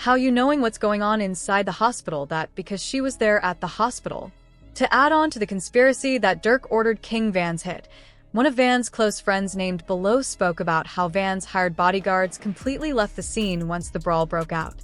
How you knowing what's going on inside the hospital that because she was there at the hospital? To add on to the conspiracy that Dirk ordered King Van's hit, one of Van's close friends named Below spoke about how Van's hired bodyguards completely left the scene once the brawl broke out.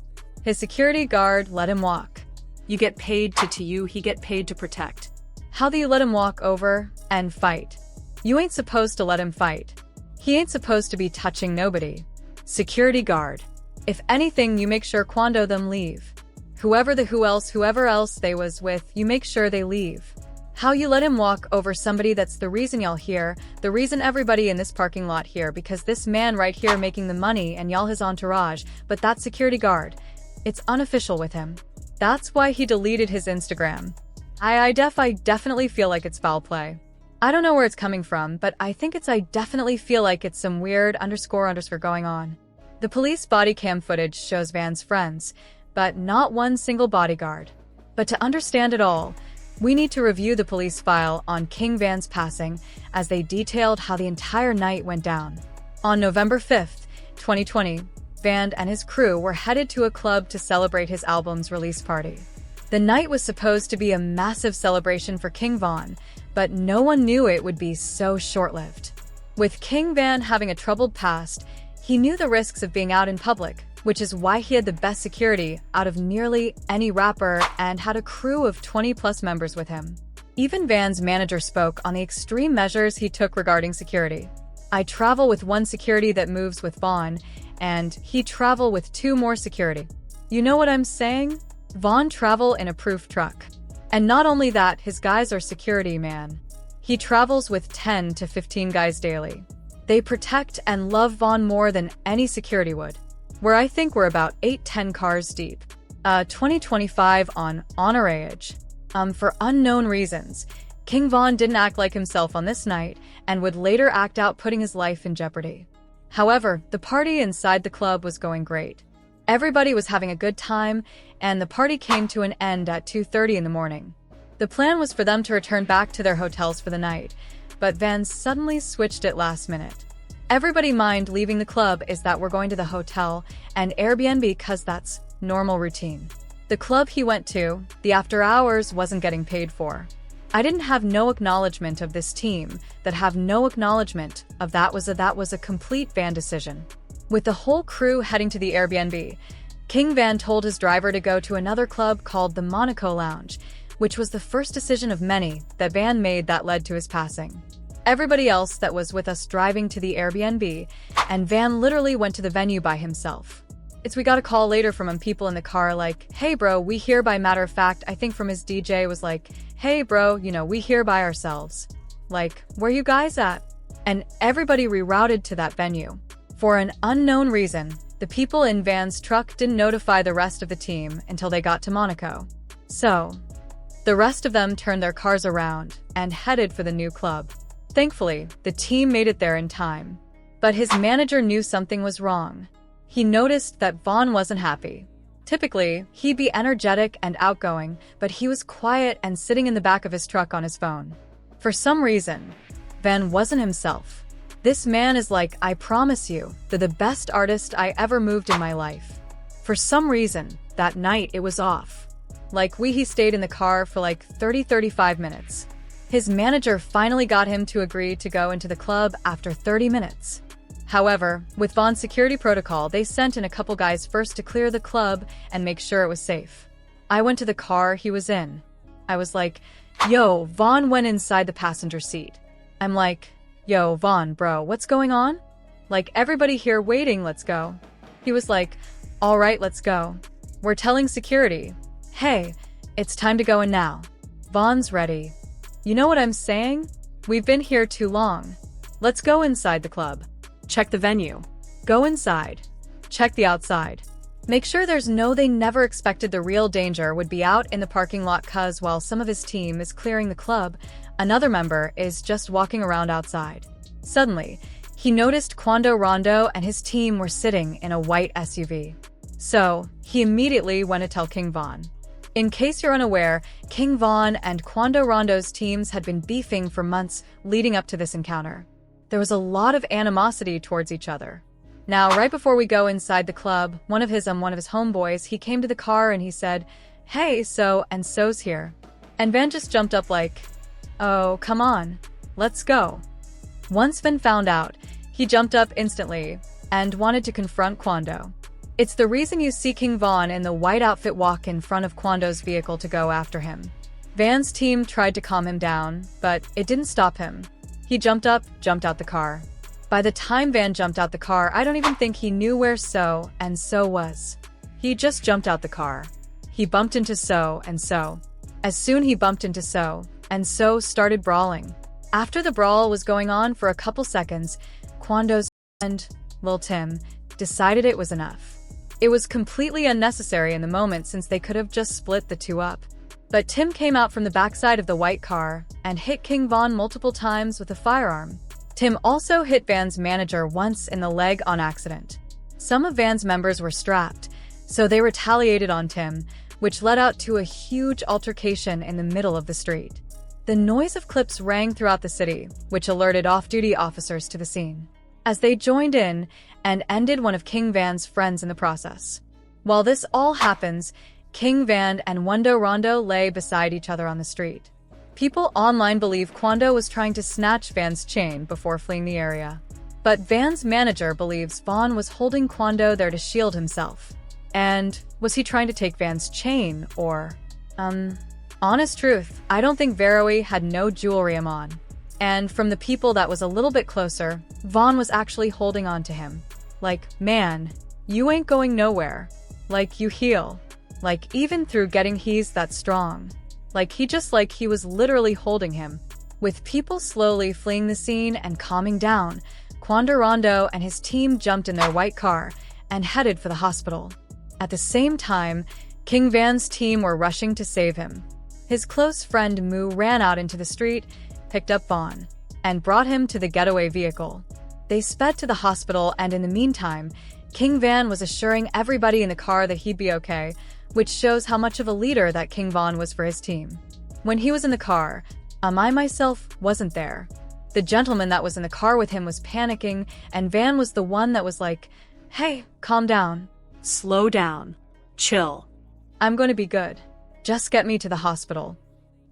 His security guard let him walk. You get paid to you, he get paid to protect. How do you let him walk over and fight? You ain't supposed to let him fight. He ain't supposed to be touching nobody. Security guard. If anything, you make sure Quando them leave. Whoever else they was with, you make sure they leave. How you let him walk over somebody, that's the reason y'all here, the reason everybody in this parking lot here, because this man right here making the money and y'all his entourage, but that security guard, it's unofficial with him. That's why he deleted his Instagram. I definitely feel like it's foul play. I don't know where it's coming from, but I definitely feel like it's some weird underscore going on. The police body cam footage shows Van's friends, but not one single bodyguard. But to understand it all, we need to review the police file on King Van's passing, as they detailed how the entire night went down. On November 5th, 2020, Van and his crew were headed to a club to celebrate his album's release party. The night was supposed to be a massive celebration for King Von, but no one knew it would be so short-lived. With King Van having a troubled past, he knew the risks of being out in public, which is why he had the best security out of nearly any rapper and had a crew of 20-plus members with him. Even Van's manager spoke on the extreme measures he took regarding security. I travel with one security that moves with Vaughn, and he travel with 2 more security. You know what I'm saying? Vaughn travel in a proof truck. And not only that, his guys are security, man. He travels with 10 to 15 guys daily. They protect and love Vaughn more than any security would. Where I think we're about 8-10 cars deep. 2025 on Honor Age. For unknown reasons, King Von didn't act like himself on this night and would later act out putting his life in jeopardy. However, the party inside the club was going great. Everybody was having a good time, and the party came to an end at 2:30 in the morning. The plan was for them to return back to their hotels for the night, but Van suddenly switched it last minute. Everybody mind leaving the club is that we're going to the hotel and Airbnb because that's normal routine. The club he went to, the after hours, wasn't getting paid for. I didn't have no acknowledgement of this team, that have no acknowledgement of that was a complete Van decision. With the whole crew heading to the Airbnb, King Van told his driver to go to another club called the Monaco Lounge, which was the first decision of many that Van made that led to his passing. Everybody else that was with us driving to the Airbnb, and Van literally went to the venue by himself. We got a call later from people in the car like, hey bro, we here by matter of fact, I think from his DJ was like, hey bro, we here by ourselves. Like, where you guys at? And everybody rerouted to that venue. For an unknown reason, the people in Van's truck didn't notify the rest of the team until they got to Monaco. So, the rest of them turned their cars around and headed for the new club. Thankfully, the team made it there in time. But his manager knew something was wrong. He noticed that Vaughn wasn't happy. Typically, he'd be energetic and outgoing, but he was quiet and sitting in the back of his truck on his phone. For some reason, Van wasn't himself. This man is like, I promise you, they're the best artist I ever moved in my life. For some reason, that night it was off. He stayed in the car for 30-35 minutes. His manager finally got him to agree to go into the club after 30 minutes. However, with Vaughn's security protocol, they sent in a couple guys first to clear the club and make sure it was safe. I went to the car he was in. I was like, yo, Vaughn went inside the passenger seat. I'm like, yo, Vaughn, bro, what's going on? Everybody here waiting, let's go. He was like, all right, let's go. We're telling security, hey, it's time to go in now. Vaughn's ready. You know what I'm saying? We've been here too long. Let's go inside the club. Check the venue. Go inside. Check the outside. Make sure they never expected the real danger would be out in the parking lot cause while some of his team is clearing the club, another member is just walking around outside. Suddenly, he noticed Quando Rondo and his team were sitting in a white SUV. So, he immediately went to tell King Von. In case you're unaware, King Von and Quando Rondo's teams had been beefing for months leading up to this encounter. There was a lot of animosity towards each other. Now, right before we go inside the club, one of his homeboys, he came to the car and he said, "Hey, and so's here." And Van just jumped up like, "Oh, come on, let's go." Once Van found out, he jumped up instantly and wanted to confront Quando. It's the reason you see King Von in the white outfit walk in front of Quando's vehicle to go after him. Van's team tried to calm him down, but it didn't stop him. He jumped out the car. By the time Van jumped out the car, I don't even think he knew where So was. He just jumped out the car. He bumped into So. As soon he bumped into So started brawling. After the brawl was going on for a couple seconds, Quando's friend, Lil Tim, decided it was enough. It was completely unnecessary in the moment since they could have just split the two up. But Tim came out from the backside of the white car and hit King Von multiple times with a firearm. Tim also hit Van's manager once in the leg on accident. Some of Van's members were strapped, so they retaliated on Tim, which led out to a huge altercation in the middle of the street. The noise of clips rang throughout the city, which alerted off-duty officers to the scene, as they joined in and ended one of King Van's friends in the process. While this all happens, King Van and Wando Rondo lay beside each other on the street. People online believe Quando was trying to snatch Van's chain before fleeing the area. But Van's manager believes Vaughn was holding Quando there to shield himself. And was he trying to take Van's chain, or… Honest truth, I don't think Veroe had no jewelry on. And from the people that was a little bit closer, Vaughn was actually holding on to him. Like, "Man, you ain't going nowhere. Like, you heal. Like, even through getting he's that strong." Like, he was literally holding him. With people slowly fleeing the scene and calming down, Quando Rondo and his team jumped in their white car and headed for the hospital. At the same time, King Van's team were rushing to save him. His close friend Moo ran out into the street, picked up Vaughn, and brought him to the getaway vehicle. They sped to the hospital, and in the meantime, King Van was assuring everybody in the car that he'd be okay, which shows how much of a leader that King Von was for his team. When he was in the car, I myself wasn't there. The gentleman that was in the car with him was panicking, and Van was the one that was like, "Hey, calm down. Slow down. Chill. I'm going to be good. Just get me to the hospital."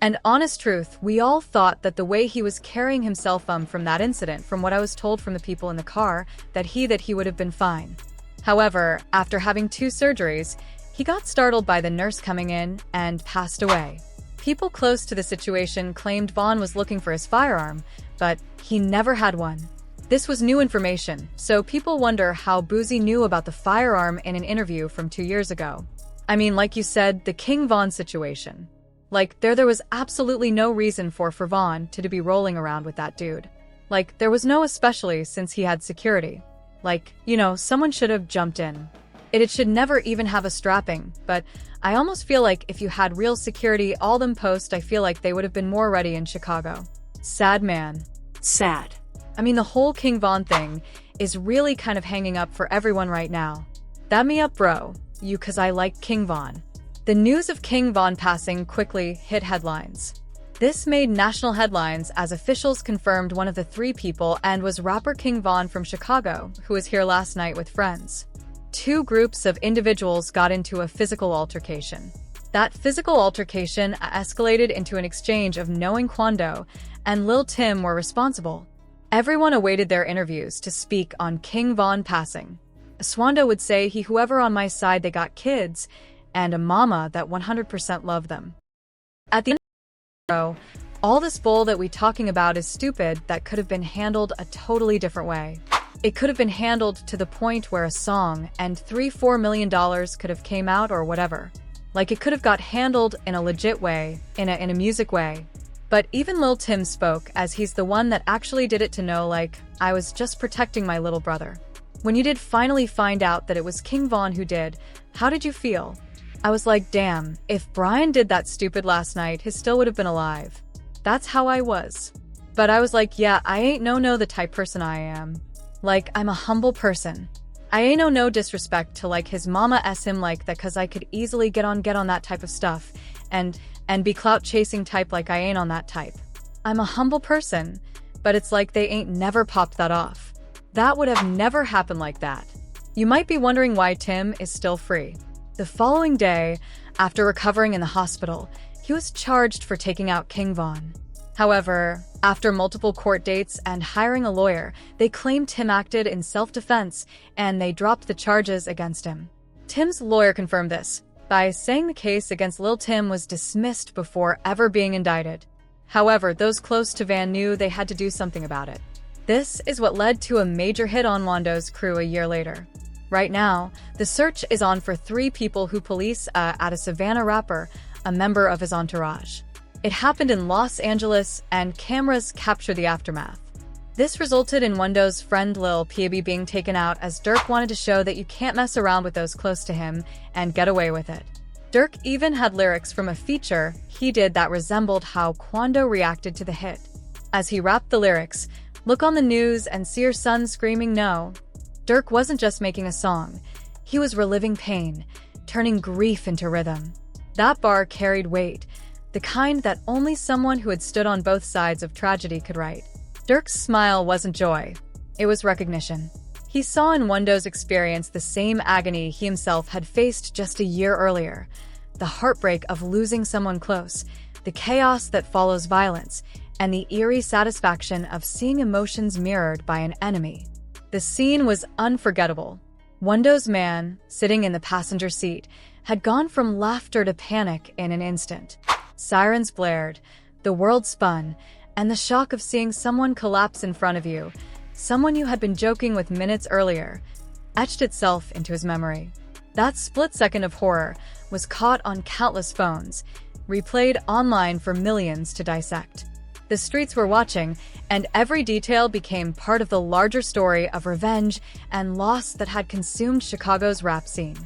And honest truth, we all thought that the way he was carrying himself from that incident, from what I was told from the people in the car, that he would have been fine. However, after having 2 surgeries, he got startled by the nurse coming in and passed away. People close to the situation claimed Vaughn was looking for his firearm, but he never had one. This was new information, so people wonder how Boozy knew about the firearm in an interview from 2 years ago. I mean, like you said, the King Von situation. Like, there was absolutely no reason for Vaughn to be rolling around with that dude. Like, there was no, especially since he had security. Like, someone should have jumped in. It should never even have a strapping, but I almost feel like if you had real security, all them post, I feel like they would have been more ready in Chicago. Sad, man. Sad. I mean, the whole King Von thing is really kind of hanging up for everyone right now. That me up, bro. You, 'cause I like King Von. The news of King Von passing quickly hit headlines. This made national headlines as officials confirmed one of the 3 people and was rapper King Von from Chicago, who was here last night with friends. 2 groups of individuals got into a physical altercation. That physical altercation escalated into an exchange of knowing Quando and Lil Tim were responsible. Everyone awaited their interviews to speak on King Von passing. Swando would say whoever on my side, they got kids, and a mama that 100% loved them. At the end of the show, all this bull that we talking about is stupid that could have been handled a totally different way. It could have been handled to the point where a song and $3-4 million could have came out or whatever. Like, it could have got handled in a legit way, in a music way. But even Lil Tim spoke, as he's the one that actually did it, to know, like, I was just protecting my little brother. When you did finally find out that it was King Von who did, how did you feel? I was like, damn, if Brian did that stupid last night, he still would have been alive. That's how I was. But I was like, yeah, I ain't no the type person I am. Like, I'm a humble person. I ain't no disrespect to, like, his mama him like that, 'cause I could easily get on that type of stuff and be clout chasing type, like I ain't on that type. I'm a humble person, but it's like they ain't never popped that off. That would have never happened like that. You might be wondering why Tim is still free. The following day, after recovering in the hospital, he was charged for taking out King Von. However, after multiple court dates and hiring a lawyer, they claimed Tim acted in self-defense and they dropped the charges against him. Tim's lawyer confirmed this by saying the case against Lil Tim was dismissed before ever being indicted. However, those close to Van knew they had to do something about it. This is what led to a major hit on Wando's crew a year later. Right now, the search is on for 3 people who police at a Savannah rapper, a member of his entourage. It happened in Los Angeles, and cameras captured the aftermath. This resulted in Wando's friend Lil Peebe being taken out as Durk wanted to show that you can't mess around with those close to him and get away with it. Durk even had lyrics from a feature he did that resembled how Quando reacted to the hit. As he rapped the lyrics, "Look on the news and see your son screaming no," Durk wasn't just making a song, he was reliving pain, turning grief into rhythm. That bar carried weight, the kind that only someone who had stood on both sides of tragedy could write. Durk's smile wasn't joy, it was recognition. He saw in Wando's experience the same agony he himself had faced just a year earlier, the heartbreak of losing someone close, the chaos that follows violence, and the eerie satisfaction of seeing emotions mirrored by an enemy. The scene was unforgettable. Wando's man, sitting in the passenger seat, had gone from laughter to panic in an instant. Sirens blared, the world spun, and the shock of seeing someone collapse in front of you, someone you had been joking with minutes earlier, etched itself into his memory. That split second of horror was caught on countless phones, replayed online for millions to dissect. The streets were watching, and every detail became part of the larger story of revenge and loss that had consumed Chicago's rap scene.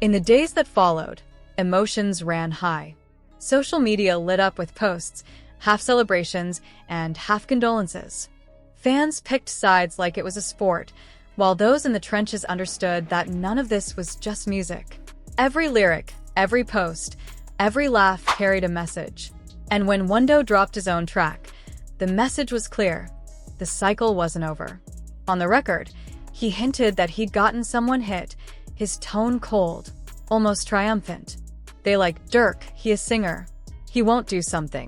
In the days that followed, emotions ran high. Social media lit up with posts, half celebrations, and half condolences. Fans picked sides like it was a sport, while those in the trenches understood that none of this was just music. Every lyric, every post, every laugh carried a message. And when Wando dropped his own track, the message was clear. The cycle wasn't over. On the record, he hinted that he'd gotten someone hit, his tone cold, almost triumphant. They like Durk, he a singer. He won't do something.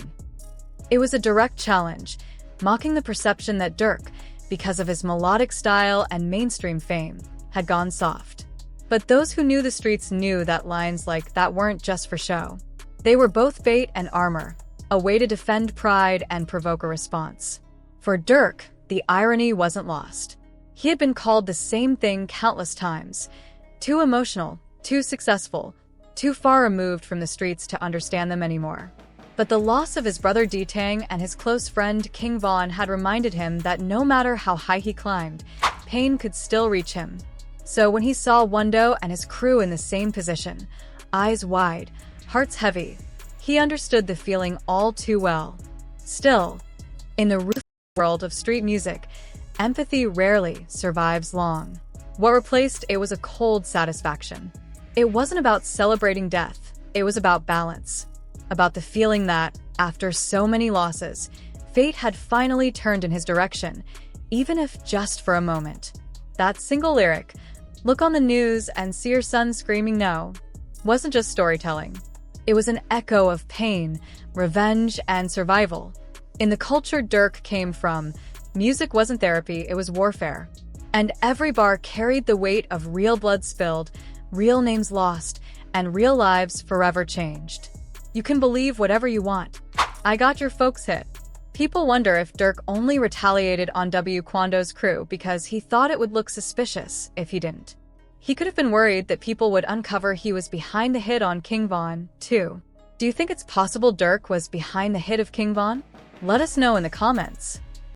It was a direct challenge, mocking the perception that Durk, because of his melodic style and mainstream fame, had gone soft. But those who knew the streets knew that lines like that weren't just for show. They were both bait and armor, a way to defend pride and provoke a response. For Durk, the irony wasn't lost. He had been called the same thing countless times. Too emotional, too successful, too far removed from the streets to understand them anymore. But the loss of his brother D-Tang and his close friend King Von had reminded him that no matter how high he climbed, pain could still reach him. So when he saw Wando and his crew in the same position, eyes wide, hearts heavy, he understood the feeling all too well. Still, in the ruthless world of street music, empathy rarely survives long. What replaced it was a cold satisfaction. It wasn't about celebrating death, it was about balance. About the feeling that, after so many losses, fate had finally turned in his direction, even if just for a moment. That single lyric, "Look on the news and see your son screaming no," wasn't just storytelling. It was an echo of pain, revenge, and survival. In the culture Durk came from, music wasn't therapy, it was warfare. And every bar carried the weight of real blood spilled, real names lost, and real lives forever changed. You can believe whatever you want. I got your folks hit. People wonder if Durk only retaliated on Quando's crew because he thought it would look suspicious if he didn't. He could have been worried that people would uncover he was behind the hit on King Von, too. Do you think it's possible Durk was behind the hit of King Von? Let us know in the comments.